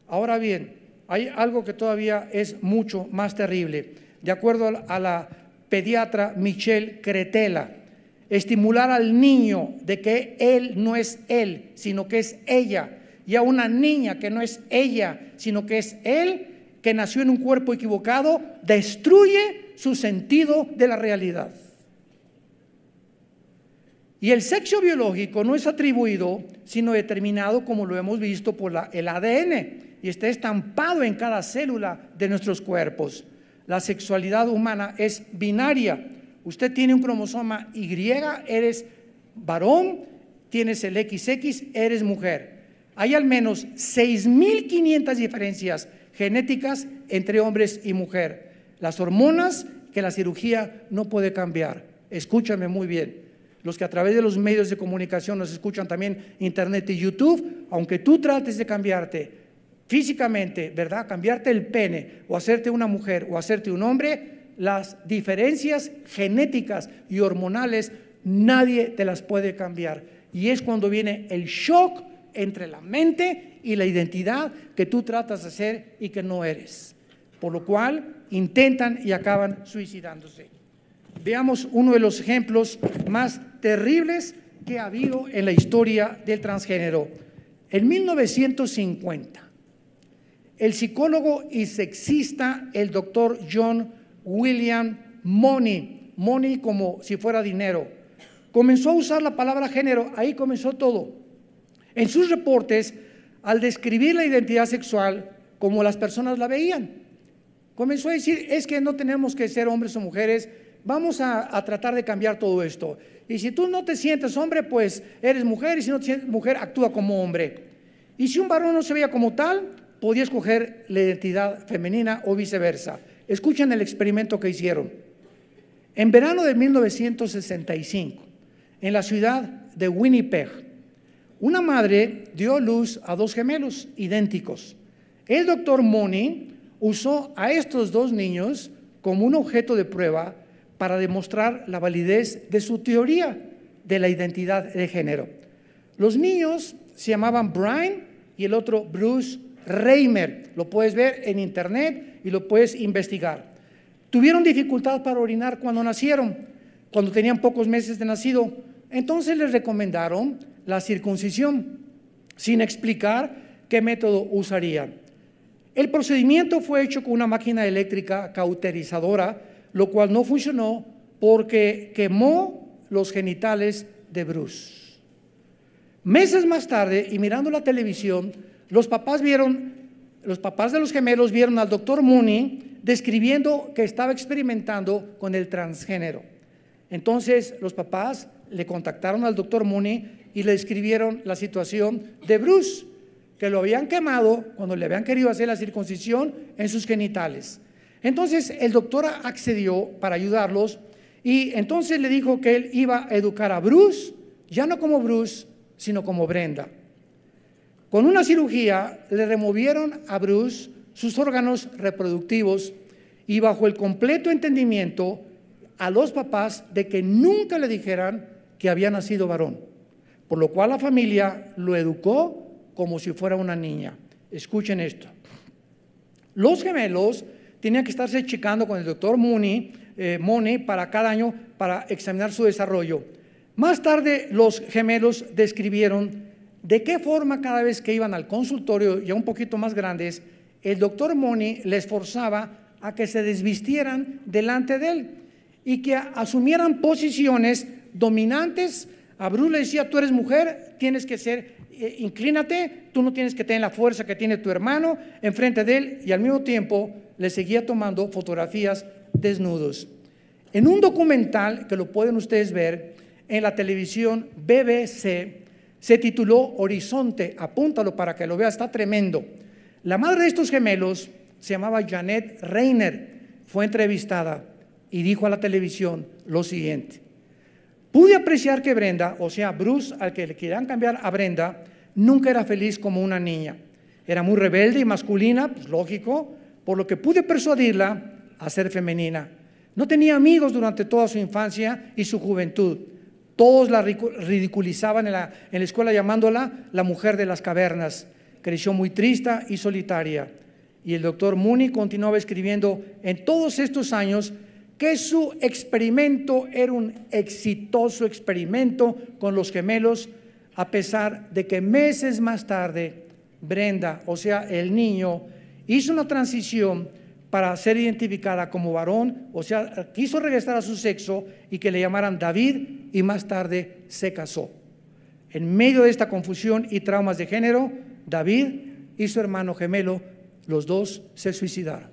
Ahora bien, hay algo que todavía es mucho más terrible. De acuerdo a la pediatra Michelle Cretella, estimular al niño de que él no es él, sino que es ella, y a una niña que no es ella, sino que es él, que nació en un cuerpo equivocado, destruye su sentido de la realidad. Y el sexo biológico no es atribuido, sino determinado, como lo hemos visto, por el ADN, y está estampado en cada célula de nuestros cuerpos. La sexualidad humana es binaria. Usted tiene un cromosoma Y, eres varón, tienes el XX, eres mujer. Hay al menos 6,500 diferencias genéticas entre hombres y mujer. Las hormonas que la cirugía no puede cambiar. Escúchame muy bien. Los que a través de los medios de comunicación nos escuchan también, internet y YouTube, aunque tú trates de cambiarte físicamente, ¿verdad? Cambiarte el pene o hacerte una mujer o hacerte un hombre, las diferencias genéticas y hormonales nadie te las puede cambiar. Y es cuando viene el shock entre la mente y la identidad que tú tratas de ser y que no eres. Por lo cual intentan y acaban suicidándose. veamos uno de los ejemplos más terribles que ha habido en la historia del transgénero. En 1950, el psicólogo y sexista, el doctor John William Money como si fuera dinero, comenzó a usar la palabra género. Ahí comenzó todo. En sus reportes, al describir la identidad sexual como las personas la veían, comenzó a decir, es que no tenemos que ser hombres o mujeres, vamos a tratar de cambiar todo esto. Y si tú no te sientes hombre, pues eres mujer, y si no te sientes mujer, actúa como hombre. Y si un varón no se veía como tal, podía escoger la identidad femenina o viceversa. Escuchen el experimento que hicieron. En verano de 1965, en la ciudad de Winnipeg, una madre dio a luz a dos gemelos idénticos. El doctor Money usó a estos dos niños como un objeto de prueba para demostrar la validez de su teoría de la identidad de género. Los niños se llamaban Brian y el otro Bruce Reimer. Lo puedes ver en internet y lo puedes investigar. Tuvieron dificultad para orinar cuando nacieron, cuando tenían pocos meses de nacido. Entonces les recomendaron la circuncisión, sin explicar qué método usarían. El procedimiento fue hecho con una máquina eléctrica cauterizadora, lo cual no funcionó porque quemó los genitales de Bruce. Meses más tarde, y mirando la televisión, los papás de los gemelos vieron al doctor Mooney describiendo que estaba experimentando con el transgénero. Entonces los papás le contactaron al doctor Mooney y le describieron la situación de Bruce, que lo habían quemado cuando le habían querido hacer la circuncisión en sus genitales. Entonces el doctor accedió para ayudarlos y entonces le dijo que él iba a educar a Bruce, ya no como Bruce, sino como Brenda. Con una cirugía le removieron a Bruce sus órganos reproductivos y bajo el completo entendimiento a los papás de que nunca le dijeran que había nacido varón, por lo cual la familia lo educó como si fuera una niña. Escuchen esto. Los gemelos tenían que estarse checando con el doctor Money para cada año para examinar su desarrollo. Más tarde los gemelos describieron de qué forma cada vez que iban al consultorio, ya un poquito más grandes, el doctor Money les forzaba a que se desvistieran delante de él y que asumieran posiciones dominantes. A Bruce le decía, tú eres mujer, tienes que ser, inclínate, tú no tienes que tener la fuerza que tiene tu hermano enfrente de él, y al mismo tiempo le seguía tomando fotografías desnudos. En un documental que lo pueden ustedes ver en la televisión BBC, se tituló Horizonte, apúntalo para que lo veas, está tremendo. La madre de estos gemelos se llamaba Janet Reiner, fue entrevistada y dijo a la televisión lo siguiente: pude apreciar que Brenda, o sea Bruce, al que le querían cambiar a Brenda, nunca era feliz como una niña. Era muy rebelde y masculina, pues lógico, por lo que pude persuadirla a ser femenina. No tenía amigos durante toda su infancia y su juventud. Todos la ridiculizaban en la escuela llamándola la mujer de las cavernas. Creció muy triste y solitaria. Y el doctor Mooney continuaba escribiendo en todos estos años que su experimento era un exitoso experimento con los gemelos, a pesar de que meses más tarde Brenda, o sea el niño, hizo una transición para ser identificada como varón, o sea, quiso regresar a su sexo y que le llamaran David, y más tarde se casó. En medio de esta confusión y traumas de género, David y su hermano gemelo, los dos se suicidaron.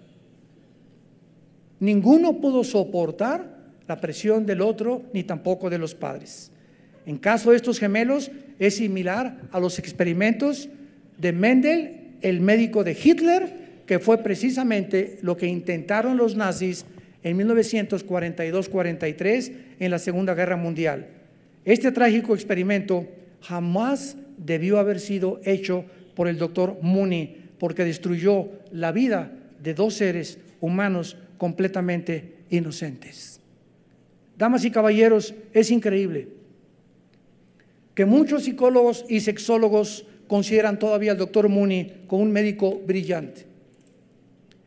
Ninguno pudo soportar la presión del otro, ni tampoco de los padres. En caso de estos gemelos, es similar a los experimentos de Mendel, el médico de Hitler, que fue precisamente lo que intentaron los nazis en 1942-43 en la Segunda Guerra Mundial. Este trágico experimento jamás debió haber sido hecho por el doctor Mooney, porque destruyó la vida de dos seres humanos completamente inocentes. Damas y caballeros, es increíble que muchos psicólogos y sexólogos consideran todavía al doctor Mooney como un médico brillante.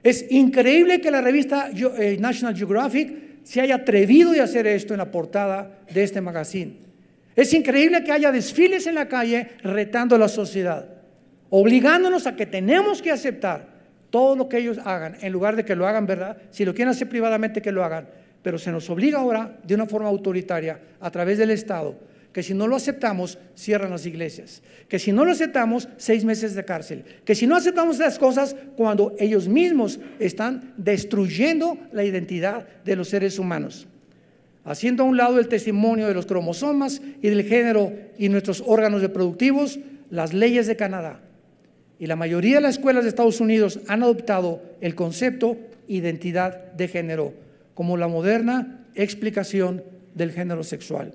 Es increíble que la revista National Geographic se haya atrevido de hacer esto en la portada de este magazine. Es increíble que haya desfiles en la calle retando a la sociedad, obligándonos a que tenemos que aceptar todo lo que ellos hagan, en lugar de que lo hagan, ¿verdad? Si lo quieren hacer privadamente, que lo hagan, pero se nos obliga ahora de una forma autoritaria a través del Estado, que si no lo aceptamos, cierran las iglesias, que si no lo aceptamos, 6 meses de cárcel, que si no aceptamos las cosas, cuando ellos mismos están destruyendo la identidad de los seres humanos, haciendo a un lado el testimonio de los cromosomas y del género y nuestros órganos reproductivos, las leyes de Canadá. Y la mayoría de las escuelas de Estados Unidos han adoptado el concepto identidad de género como la moderna explicación del género sexual.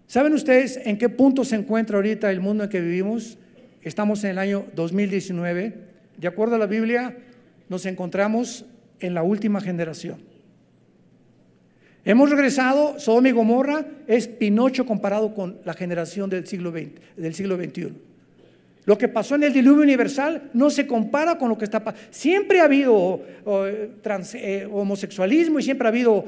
¿Saben ustedes en qué punto se encuentra ahorita el mundo en que vivimos? Estamos en el año 2019. De acuerdo a la Biblia, nos encontramos en la última generación. Hemos regresado, Sodoma y Gomorra es Pinocho comparado con la generación del siglo XXI. Lo que pasó en el diluvio universal no se compara con lo que está pasando. Siempre ha habido homosexualismo y siempre ha habido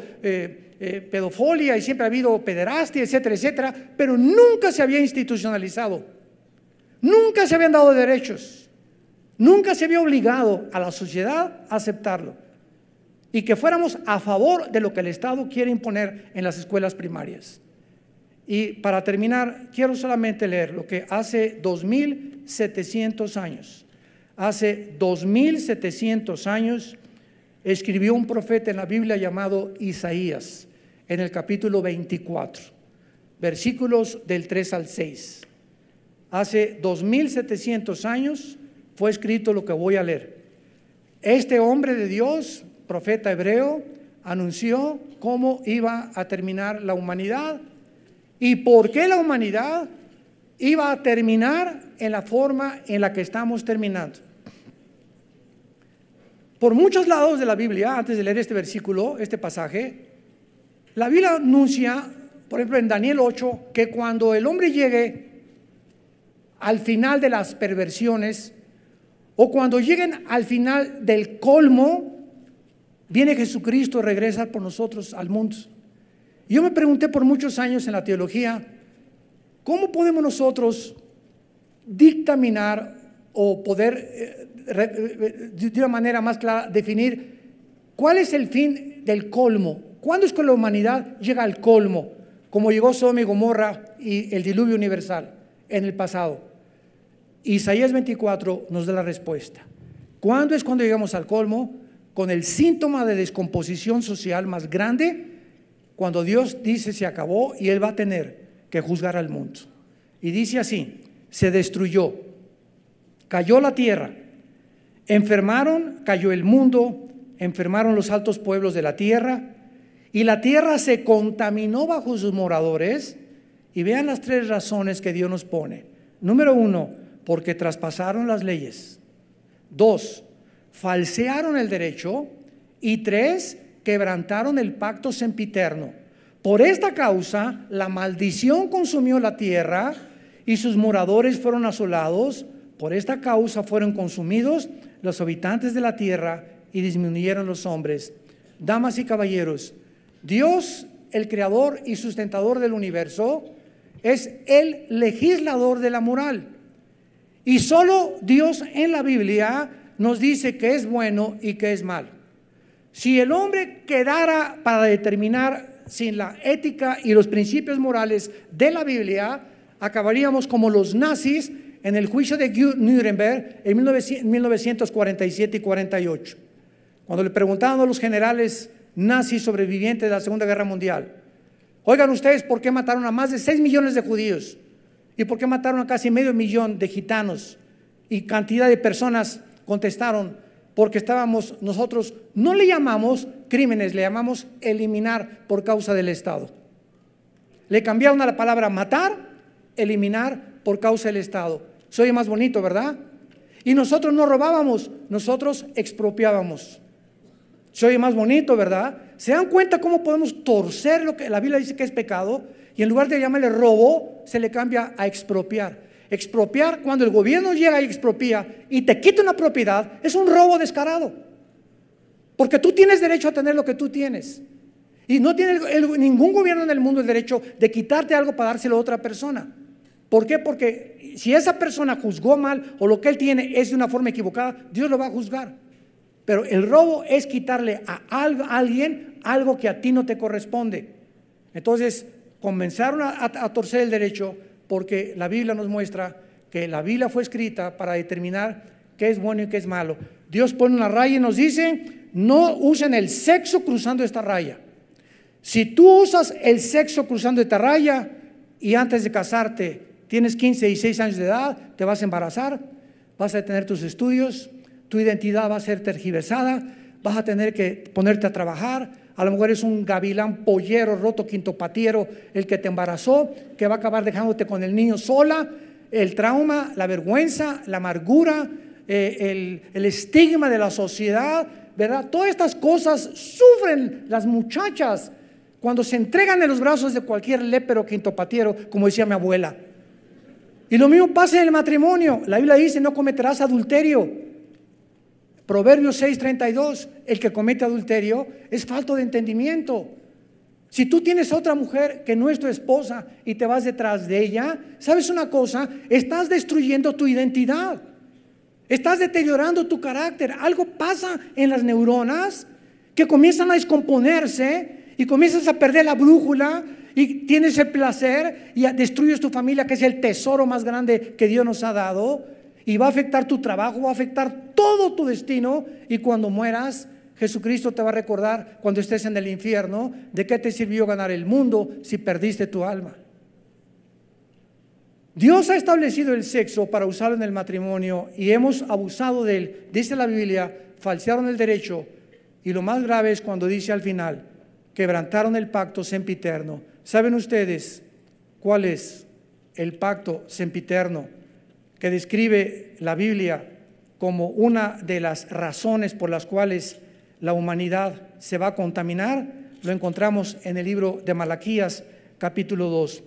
pedofilia y siempre ha habido pederastia, etcétera, etcétera, pero nunca se había institucionalizado, nunca se habían dado derechos, nunca se había obligado a la sociedad a aceptarlo y que fuéramos a favor de lo que el Estado quiere imponer en las escuelas primarias. Y para terminar, quiero solamente leer lo que hace 2700 años, hace 2700 años escribió un profeta en la Biblia llamado Isaías, en el capítulo 24, versículos del 3 al 6. Hace 2700 años fue escrito lo que voy a leer. Este hombre de Dios, profeta hebreo, anunció cómo iba a terminar la humanidad y por qué la humanidad iba a terminar en la forma en la que estamos terminando. Por muchos lados de la Biblia, antes de leer este versículo, este pasaje, la Biblia anuncia, por ejemplo en Daniel 8, que cuando el hombre llegue al final de las perversiones o cuando lleguen al final del colmo, viene Jesucristo, regresa por nosotros al mundo. Y yo me pregunté por muchos años en la teología, ¿cómo podemos nosotros dictaminar o poder de una manera más clara definir cuál es el fin del colmo? ¿Cuándo es que la humanidad llega al colmo? Como llegó Sodoma y Gomorra y el diluvio universal en el pasado. Isaías 24 nos da la respuesta. ¿Cuándo es cuando llegamos al colmo? Con el síntoma de descomposición social más grande, cuando Dios dice se acabó y Él va a tener que juzgar al mundo. Y dice así, se destruyó, cayó la tierra, enfermaron, cayó el mundo, enfermaron los altos pueblos de la tierra, y la tierra se contaminó bajo sus moradores. Y vean las 3 razones que Dios nos pone. Número 1, porque traspasaron las leyes. 2, falsearon el derecho. Y 3, quebrantaron el pacto sempiterno. Por esta causa, la maldición consumió la tierra y sus moradores fueron asolados. Por esta causa fueron consumidos los habitantes de la tierra y disminuyeron los hombres. Damas y caballeros, Dios, el creador y sustentador del universo, es el legislador de la moral. Y solo Dios en la Biblia nos dice que es bueno y que es malo. Si el hombre quedara para determinar sin la ética y los principios morales de la Biblia, acabaríamos como los nazis en el juicio de Nuremberg en 1947 y 48. Cuando le preguntaban a los generales nazis sobrevivientes de la Segunda Guerra Mundial, oigan ustedes, ¿por qué mataron a más de 6 millones de judíos? ¿Y por qué mataron a casi medio millón de gitanos? Y cantidad de personas contestaron, porque nosotros no le llamamos crímenes, le llamamos eliminar por causa del Estado. Le cambiaron a la palabra matar, eliminar por causa del Estado. Se oye más bonito, ¿verdad? Y nosotros no robábamos, nosotros expropiábamos. Se oye más bonito, ¿verdad? ¿Se dan cuenta cómo podemos torcer lo que la Biblia dice que es pecado? Y en lugar de llamarle robo, se le cambia a expropiar. Expropiar, cuando el gobierno llega y expropia y te quita una propiedad, es un robo descarado. Porque tú tienes derecho a tener lo que tú tienes. Y no tiene ningún gobierno en el mundo el derecho de quitarte algo para dárselo a otra persona. ¿Por qué? Porque si esa persona juzgó mal o lo que él tiene es de una forma equivocada, Dios lo va a juzgar. Pero el robo es quitarle a alguien algo que a ti no te corresponde. Entonces comenzaron a torcer el derecho, porque la Biblia nos muestra que la Biblia fue escrita para determinar qué es bueno y qué es malo. Dios pone una raya y nos dice: no usen el sexo cruzando esta raya. Si tú usas el sexo cruzando esta raya y antes de casarte tienes 15, 16 años de edad, te vas a embarazar, vas a tener tus estudios, tu identidad va a ser tergiversada, vas a tener que ponerte a trabajar. A lo mejor es un gavilán pollero, roto, quintopatiero el que te embarazó, que va a acabar dejándote con el niño sola. El trauma, la vergüenza, la amargura, el estigma de la sociedad, ¿verdad? Todas estas cosas sufren las muchachas cuando se entregan en los brazos de cualquier lépero quintopatiero, como decía mi abuela. Y lo mismo pasa en el matrimonio. La Biblia dice: no cometerás adulterio. Proverbios 6:32, el que comete adulterio es falto de entendimiento. Si tú tienes a otra mujer que no es tu esposa y te vas detrás de ella, ¿sabes una cosa? Estás destruyendo tu identidad, estás deteriorando tu carácter. Algo pasa en las neuronas que comienzan a descomponerse y comienzas a perder la brújula y tienes el placer y destruyes tu familia, que es el tesoro más grande que Dios nos ha dado, y va a afectar tu trabajo, va a afectar todo tu destino. Y cuando mueras, Jesucristo te va a recordar, cuando estés en el infierno, de qué te sirvió ganar el mundo si perdiste tu alma. Dios ha establecido el sexo para usarlo en el matrimonio y hemos abusado de él. Dice la Biblia: falsearon el derecho, y lo más grave es cuando dice al final: quebrantaron el pacto sempiterno. ¿Saben ustedes cuál es el pacto sempiterno que describe la Biblia como una de las razones por las cuales la humanidad se va a contaminar? Lo encontramos en el libro de Malaquías, capítulo 2,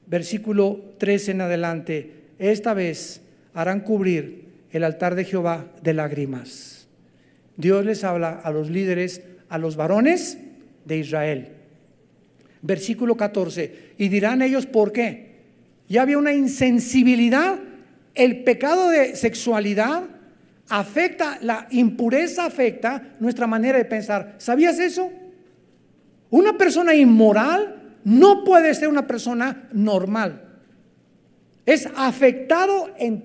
versículo 13 en adelante. Esta vez harán cubrir el altar de Jehová de lágrimas. Dios les habla a los líderes, a los varones de Israel. Versículo 14, y dirán ellos: ¿por qué? Ya había una insensibilidad. El pecado de sexualidad afecta, la impureza afecta nuestra manera de pensar. ¿Sabías eso? Una persona inmoral no puede ser una persona normal. Es afectado en